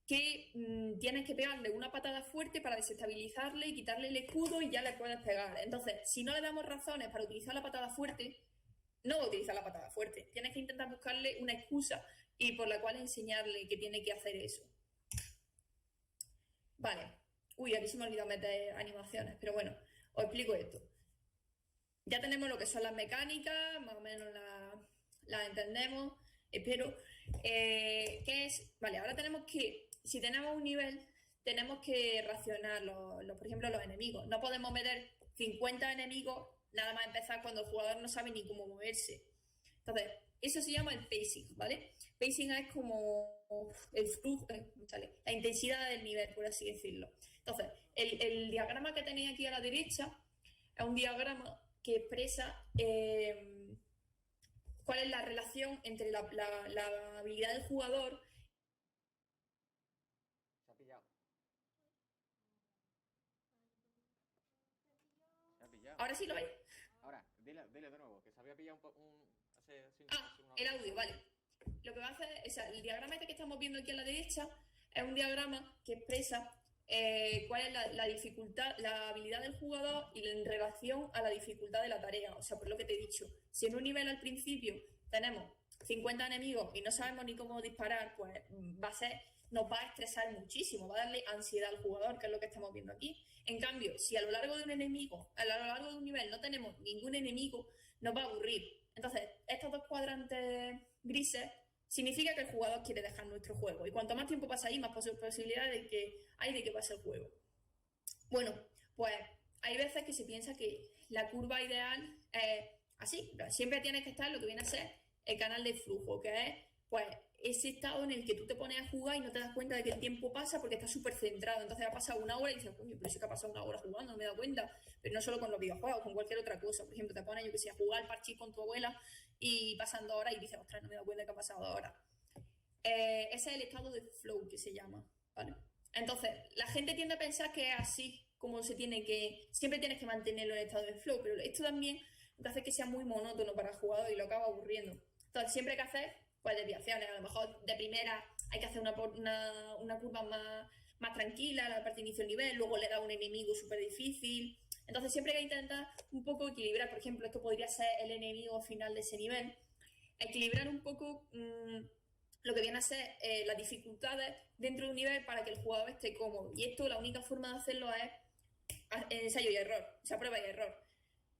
que tienes que pegarle una patada fuerte para desestabilizarle y quitarle el escudo y ya le puedes pegar. Entonces, si no le damos razones para utilizar la patada fuerte, no va a utilizar la patada fuerte. Tienes que intentar buscarle una excusa y por la cual enseñarle que tiene que hacer eso. Vale. Uy, aquí se me ha olvidado meter animaciones, pero bueno, os explico esto. Ya tenemos lo que son las mecánicas, más o menos las entendemos, espero. ¿Qué es? Vale, ahora tenemos que, si tenemos un nivel, tenemos que racionar, por ejemplo, los enemigos. No podemos meter 50 enemigos nada más empezar cuando el jugador no sabe ni cómo moverse. Entonces, Eso se llama el pacing, ¿vale? Pacing es como el flujo, la intensidad del nivel, por así decirlo. Entonces, el diagrama que tenéis aquí a la derecha es un diagrama que expresa cuál es la relación entre la habilidad del jugador. Se ha pillado. Se ha pillado. ¿Ahora sí lo veis? Ahora, dile de nuevo, que se había pillado El audio, vale. Lo que va a hacer es, el diagrama este que estamos viendo aquí a la derecha es un diagrama que expresa cuál es la dificultad, la habilidad del jugador y en relación a la dificultad de la tarea. O sea, por lo que te he dicho, si en un nivel al principio tenemos 50 enemigos y no sabemos ni cómo disparar, pues nos va a estresar muchísimo, va a darle ansiedad al jugador, que es lo que estamos viendo aquí. En cambio, si a lo largo de un nivel no tenemos ningún enemigo, nos va a aburrir. Entonces, estos dos cuadrantes grises significa que el jugador quiere dejar nuestro juego. Y cuanto más tiempo pasa ahí, más posibilidades hay de que pase el juego. Bueno, pues hay veces que se piensa que la curva ideal es así. Siempre tiene que estar lo que viene a ser el canal de flujo, que es pues ese estado en el que tú te pones a jugar y no te das cuenta de que el tiempo pasa porque estás súper centrado. Entonces ha pasado una hora y dices, coño, pero sí que ha pasado una hora jugando, no me he dado cuenta. Pero no solo con los videojuegos, con cualquier otra cosa. Por ejemplo, te pones, yo que sé, a jugar al parchís con tu abuela y pasan 2 horas y dices, ostras, no me he dado cuenta que ha pasado 2 horas. Ese es el estado de flow que se llama, ¿vale? Entonces, la gente tiende a pensar que es así como siempre tienes que mantenerlo en el estado de flow, pero esto también hace que sea muy monótono para el jugador y lo acaba aburriendo. Entonces, siempre hay que hacer pues desviaciones. A lo mejor de primera hay que hacer una curva más tranquila a la parte de inicio del nivel, luego le da un enemigo súper difícil. Entonces siempre hay que intentar un poco equilibrar. Por ejemplo, esto podría ser el enemigo final de ese nivel. Equilibrar un poco lo que viene a ser las dificultades dentro de un nivel para que el jugador esté cómodo. Y esto, la única forma de hacerlo es ensayo y error, o sea, prueba y error.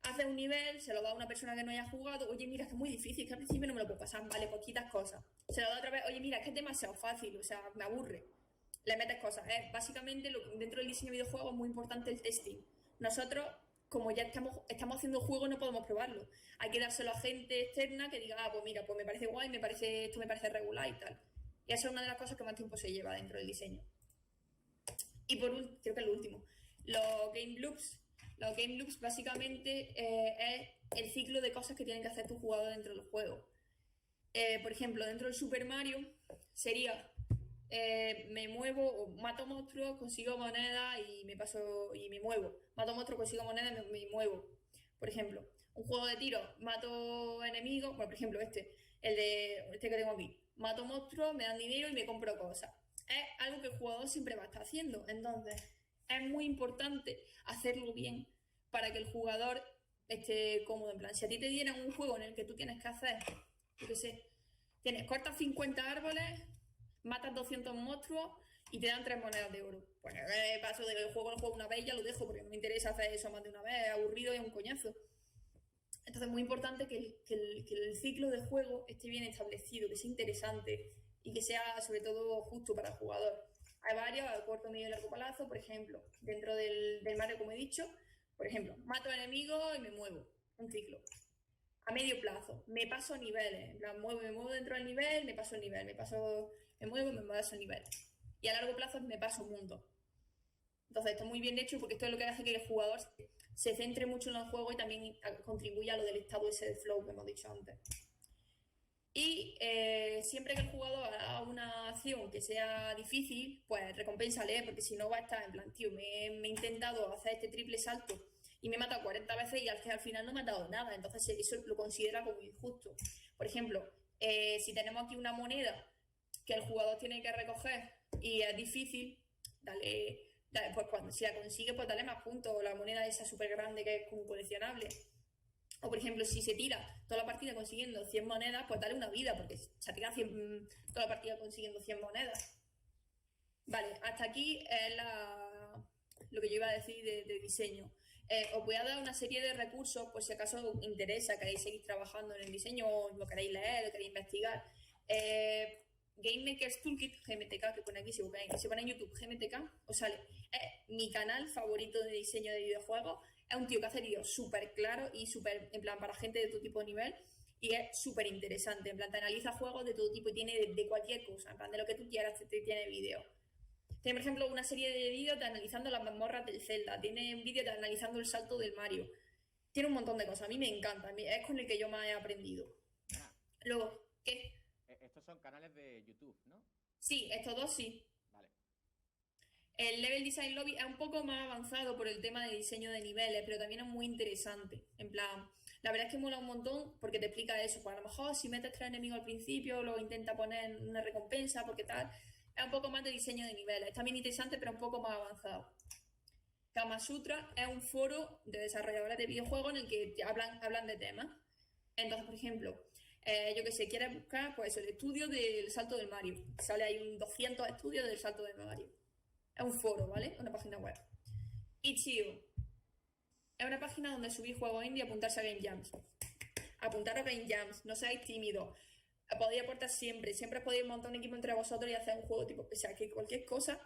Haces un nivel, se lo da a una persona que no haya jugado, oye, mira, es que es muy difícil, es que al principio no me lo puedo pasar, vale, pues quitas cosas. Se lo da otra vez, oye, mira, es que es demasiado fácil, o sea, me aburre. Le metes cosas. Básicamente, dentro del diseño de videojuegos es muy importante el testing. Nosotros, como ya estamos haciendo juegos, no podemos probarlo. Hay que dárselo a gente externa que diga, pues mira, pues me parece guay, esto me parece regular y tal. Y esa es una de las cosas que más tiempo se lleva dentro del diseño. Y creo que es lo último, los game loops. Los game loops básicamente es el ciclo de cosas que tienen que hacer tu jugador dentro del juego. Por ejemplo, dentro del Super Mario sería me muevo, mato monstruos, consigo monedas y me muevo. Mato monstruos, consigo monedas y me muevo. Por ejemplo, un juego de tiro, mato enemigos, bueno, por ejemplo este que tengo aquí. Mato monstruos, me dan dinero y me compro cosas. Es algo que el jugador siempre va a estar haciendo. Entonces, es muy importante hacerlo bien para que el jugador esté cómodo. En plan, si a ti te dieran un juego en el que tú tienes que hacer, yo qué sé, cortas 50 árboles, matas 200 monstruos y te dan 3 monedas de oro. Pues paso del juego al juego una vez y ya lo dejo porque no me interesa hacer eso más de una vez, es aburrido y es un coñazo. Entonces es muy importante que el ciclo de juego esté bien establecido, que sea interesante y que sea sobre todo justo para el jugador. Hay varios, a corto, medio y largo plazo, por ejemplo, dentro del Mario, como he dicho, por ejemplo, mato enemigos y me muevo, un ciclo. A medio plazo, me paso niveles, en plan, me muevo dentro del nivel, me paso el nivel, me muevo, me paso el nivel. Y a largo plazo me paso mundo. Entonces esto es muy bien hecho porque esto es lo que hace que el jugador se centre mucho en el juego y también contribuye a lo del estado ese de flow que hemos dicho antes. Y siempre que el jugador haga una acción que sea difícil, pues recompénsale, porque si no va a estar en plan, tío, me he intentado hacer este triple salto y me he matado 40 veces y al final no me ha dado nada. Entonces eso lo considera como injusto. Por ejemplo, si tenemos aquí una moneda que el jugador tiene que recoger y es difícil, pues si la consigue, pues dale más puntos. La moneda esa súper grande que es como coleccionable. O por ejemplo, si se tira toda la partida consiguiendo 100 monedas, pues dale una vida, porque se tira toda la partida consiguiendo 100 monedas. Vale, hasta aquí es lo que yo iba a decir de diseño. Os voy a dar una serie de recursos por si acaso os interesa, queréis seguir trabajando en el diseño, o lo queréis leer, lo queréis investigar. Game Maker's Toolkit, GMTK, que pone aquí, si ponéis en YouTube GMTK, os sale. Es mi canal favorito de diseño de videojuegos. Es un tío que hace vídeos súper claros y súper, en plan, para gente de todo tipo de nivel. y es súper interesante. En plan, te analiza juegos de todo tipo y tiene de cualquier cosa, en plan, de lo que tú quieras, te tiene vídeos. Tiene, por ejemplo, una serie de vídeos de analizando las mazmorras del Zelda, tiene un vídeo de analizando el salto del Mario, tiene un montón de cosas, a mí me encanta, es con el que yo más he aprendido. Ah, Luego, ¿qué? estos son canales de YouTube, ¿no? Sí, estos dos sí. Vale. El Level Design Lobby es un poco más avanzado por el tema de diseño de niveles, pero también es muy interesante. En plan, la verdad es que mola un montón porque te explica eso. Pues a lo mejor si metes 3 enemigos al principio, luego intenta poner una recompensa, porque tal. Es un poco más de diseño de niveles. Es también interesante, pero un poco más avanzado. Kama Sutra es un foro de desarrolladores de videojuegos en el que hablan de temas. Entonces, por ejemplo, yo que sé, quieres buscar pues el estudio del salto del Mario. Sale ahí un 200 estudios del salto del Mario. Es un foro, ¿vale? Una página web. Itch.io es una página donde subir juegos indie y apuntarse a Game Jams. Apuntaros a Game Jams, no seáis tímidos. Podéis aportar siempre. Siempre podéis montar un equipo entre vosotros y hacer un juego tipo. O sea, que cualquier cosa.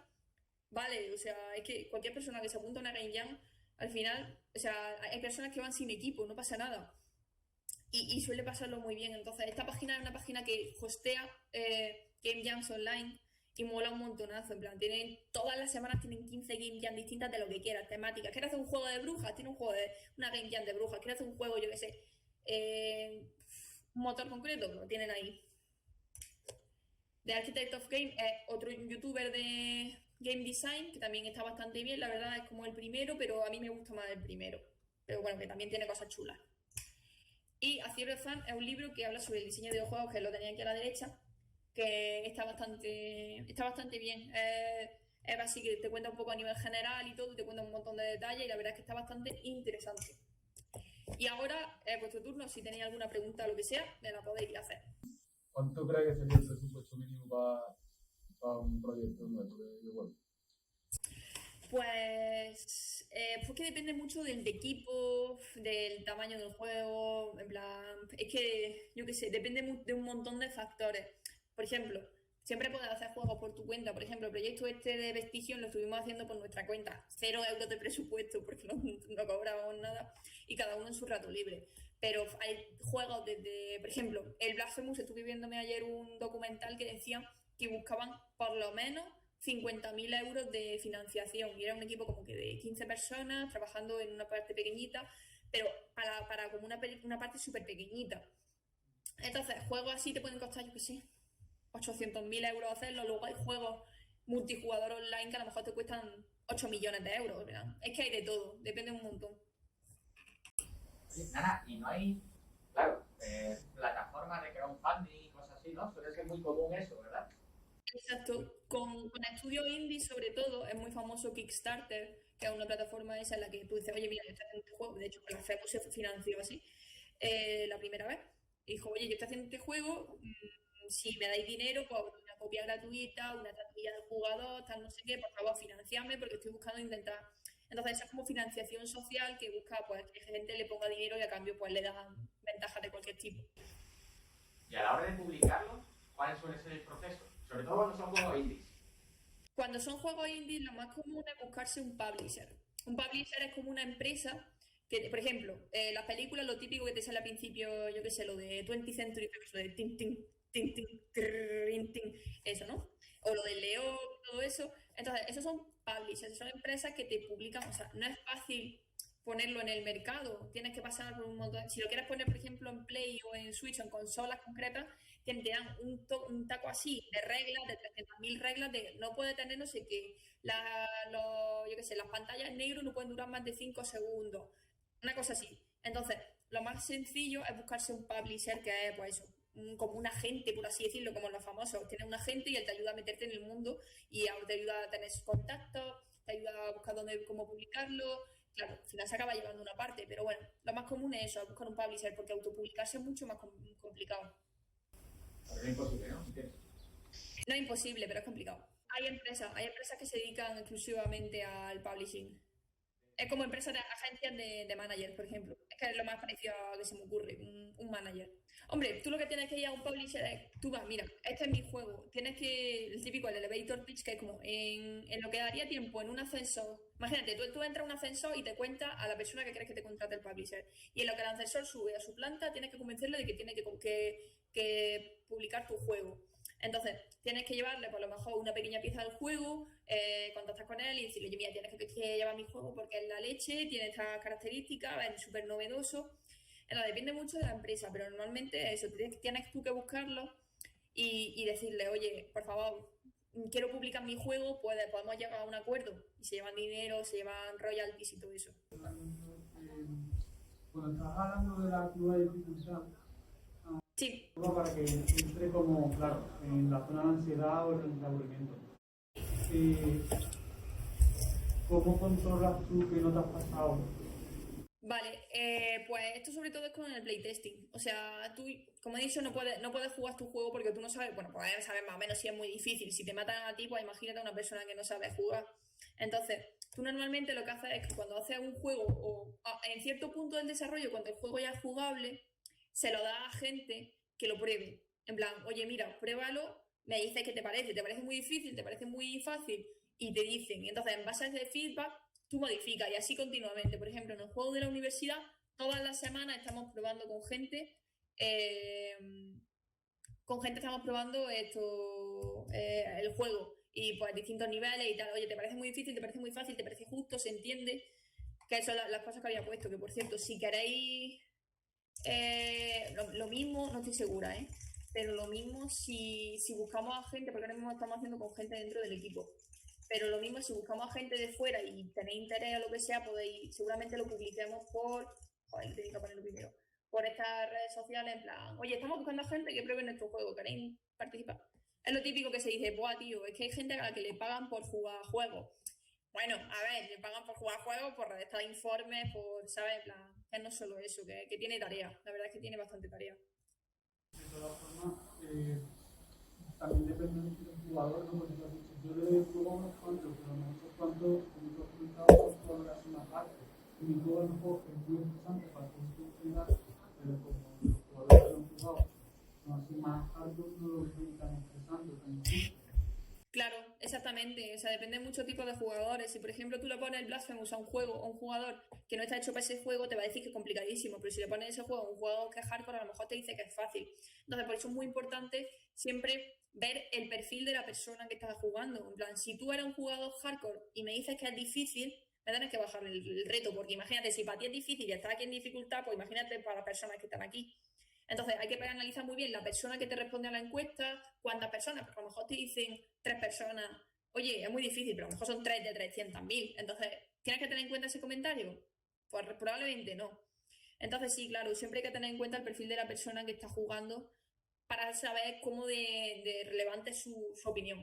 Vale, o sea, es que cualquier persona que se apunta a una Game Jam, al final, o sea, hay personas que van sin equipo, no pasa nada. Y suele pasarlo muy bien. Entonces, esta página es una página que hostea Game Jams online y mola un montonazo. En plan, todas las semanas tienen 15 Game Jam distintas de lo que quieras, temáticas. ¿Quieres hacer un juego de brujas? Tiene un juego de una Game Jam de brujas. ¿Quieres hacer un juego, yo qué sé, un motor concreto? Lo tienen ahí. The Architect of Game es otro youtuber de Game Design que también está bastante bien. La verdad es como el primero, pero a mí me gusta más el primero. Pero bueno, que también tiene cosas chulas. Y A Fiebre Fan es un libro que habla sobre el diseño de videojuegos, que lo tenía aquí a la derecha, que está bastante bien. Es así que te cuenta un poco a nivel general y todo, te cuenta un montón de detalles y la verdad es que está bastante interesante. Y ahora es vuestro turno, si tenéis alguna pregunta o lo que sea, me la podéis hacer. ¿Cuánto crees que sería el presupuesto mínimo para un proyecto nuevo de videojuegos? Pues que depende mucho del equipo, del tamaño del juego, en plan, es que, yo qué sé, depende de un montón de factores. Por ejemplo, siempre puedes hacer juegos por tu cuenta. Por ejemplo, el proyecto este de Vestigio lo estuvimos haciendo por nuestra cuenta. 0 euros de presupuesto porque no cobrábamos nada y cada uno en su rato libre. Pero hay juegos desde, por ejemplo, el Blasphemous, estuve viéndome ayer un documental que decía que buscaban por lo menos 50.000 euros de financiación y era un equipo como que de 15 personas trabajando en una parte pequeñita, pero para como una parte súper pequeñita. Entonces, juegos así te pueden costar, yo qué sé, 800.000 euros hacerlo. Luego hay juegos multijugador online que a lo mejor te cuestan 8 millones de euros, ¿verdad? Es que hay de todo, depende un montón. Oye, Nana, y no hay, claro, plataformas de crowdfunding y cosas así, ¿no? Suele ser muy común eso, ¿verdad? Exacto, con estudios indie sobre todo, es muy famoso Kickstarter, que es una plataforma esa en la que tú dices, oye, mira, yo estoy haciendo este juego, de hecho, la FEMU se financió así la primera vez, y dijo, oye, yo estoy haciendo este juego, si me dais dinero, pues una copia gratuita, una taquilla del jugador, tal, no sé qué, por favor, financiadme, porque estoy buscando intentar. Entonces, eso es como financiación social que busca pues que gente le ponga dinero y a cambio pues le dan ventajas de cualquier tipo. Y a la hora de publicarlo, ¿cuál suele ser el proceso? Sobre todo cuando son juegos indies. Cuando son juegos indies, lo más común es buscarse un publisher. Un publisher es como una empresa que, por ejemplo, las películas, lo típico que te sale al principio, yo qué sé, lo de 20th Century Fox, lo de tin, tin, tin, tin, tin, tin, eso, ¿no? O lo del León, todo eso. Entonces, esos son publishers, son empresas que te publican, o sea, no es fácil ponerlo en el mercado, tienes que pasar por un montón. Si lo quieres poner, por ejemplo, en Play o en Switch o en consolas concretas, te dan un taco así de reglas, de 300.000 reglas, de no puede tener no sé qué, yo qué sé, las pantallas en negro no pueden durar más de 5 segundos, una cosa así. Entonces, lo más sencillo es buscarse un publisher que es, pues eso, como un agente, por así decirlo, como los famosos. Tienes un agente y él te ayuda a meterte en el mundo y te ayuda a tener contactos, te ayuda a buscar cómo publicarlo. Claro, al final se acaba llevando una parte, pero bueno, lo más común es eso, es buscar un publisher, porque autopublicarse es mucho más complicado. Pero es imposible, ¿no? No es imposible, pero es complicado. Hay empresas que se dedican exclusivamente al publishing. Es como empresas de agencias de managers, por ejemplo. Es que es lo más parecido a que se me ocurre, un manager. Hombre, tú lo que tienes que ir a un publisher es, tú vas, mira, este es mi juego. Tienes que, el típico, el elevator pitch, que es como en lo que daría tiempo en un ascensor. Imagínate, tú entras a un ascensor y te cuentas a la persona que crees que te contrate el publisher. Y en lo que el ascensor sube a su planta, tienes que convencerle de que tiene que publicar tu juego. Entonces, tienes que llevarle por lo mejor una pequeña pieza del juego, contactar con él y decirle, oye, mira, tienes que llevar mi juego porque es la leche, tiene estas características, es súper novedoso. Entonces, depende mucho de la empresa, pero normalmente eso, tienes tú que buscarlo y decirle, oye, por favor, quiero publicar mi juego, podemos llegar a un acuerdo. Y se llevan dinero, se llevan royalties y todo eso. Cuando estás hablando de la curva de dificultad, Sí. para que entre como, claro, en la zona de ansiedad o el aburrimiento. ¿Cómo controlas tú que no te has pasado? Vale, pues esto sobre todo es con el playtesting. O sea, tú, como he dicho, no puedes jugar tu juego porque tú no sabes, bueno, pues sabes más o menos si es muy difícil. Si te matan a ti, pues imagínate a una persona que no sabe jugar. Entonces, tú normalmente lo que haces es que cuando haces un juego o en cierto punto del desarrollo, cuando el juego ya es jugable, se lo da a gente que lo pruebe. En plan, oye, mira, pruébalo, me dices qué te parece muy difícil, te parece muy fácil, y te dicen. Y entonces, en base a ese feedback, tú modificas y así continuamente. Por ejemplo, en el juego de la universidad, todas las semanas estamos probando con gente. Estamos probando el juego y pues distintos niveles y tal. Oye, ¿te parece muy difícil? ¿Te parece muy fácil? ¿Te parece justo? ¿Se entiende? Que son las cosas que había puesto. Que por cierto, si queréis lo mismo, no estoy segura, pero lo mismo si buscamos a gente, porque ahora mismo estamos haciendo con gente dentro del equipo. Pero lo mismo, si buscamos a gente de fuera y tenéis interés o lo que sea, seguramente lo publiquemos por estas redes sociales, en plan, oye, estamos buscando a gente que pruebe nuestro juego, ¿queréis participar? Es lo típico que se dice, buah, tío, es que hay gente a la que le pagan por jugar juegos. Bueno, a ver, le pagan por jugar juegos, por redactar informes, ¿sabes? En plan, que no solo eso, que tiene tarea. La verdad es que tiene bastante tarea. De todas formas, también depende mucho del jugador, ¿no? Porque yo le doy juego a unos cuantos, pero no sé cuántos, como tú has comentado, son jugadores así más altos. Y mi juego a lo mejor es muy interesante para que tú tengas, pero como los jugadores que han jugado son así más altos, no lo ven tan interesante, tan difícil. Claro, exactamente. O sea, depende de muchos tipos de jugadores. Si, por ejemplo, tú le pones el Blasphemous a un juego o un jugador que no está hecho para ese juego, te va a decir que es complicadísimo. Pero si le pones ese juego a un jugador que es hardcore, a lo mejor te dice que es fácil. Entonces, por eso es muy importante siempre ver el perfil de la persona que estás jugando. En plan, si tú eres un jugador hardcore y me dices que es difícil, me tienes que bajar el reto. Porque imagínate, si para ti es difícil y estás aquí en dificultad, pues imagínate para las personas que están aquí. Entonces hay que analizar muy bien la persona que te responde a la encuesta, cuántas personas, porque a lo mejor te dicen 3 personas, oye, es muy difícil, pero a lo mejor son 3 de 300.000. Entonces, ¿tienes que tener en cuenta ese comentario? Pues probablemente no. Entonces sí, claro, siempre hay que tener en cuenta el perfil de la persona que está jugando para saber cómo de relevante es su opinión.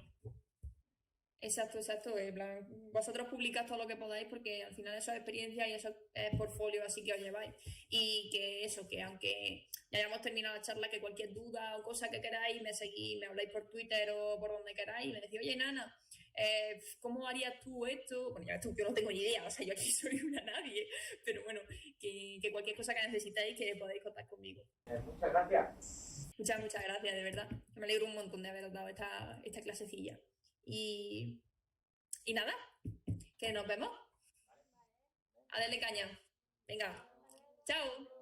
Exacto. En plan, vosotros publicad todo lo que podáis porque al final eso es experiencia y eso es portfolio, así que os lleváis. Y que eso, que aunque ya hayamos terminado la charla, que cualquier duda o cosa que queráis, me seguís, me habláis por Twitter o por donde queráis y me decís, oye, Nana, ¿cómo harías tú esto? Bueno, ya yo no tengo ni idea, o sea, yo aquí soy una nadie, pero bueno, que cualquier cosa que necesitáis, que podéis contar conmigo. Muchas gracias. Muchas gracias, de verdad. Me alegro un montón de haberos dado esta clasecilla. Y nada, que nos vemos. A darle caña. Venga, chao.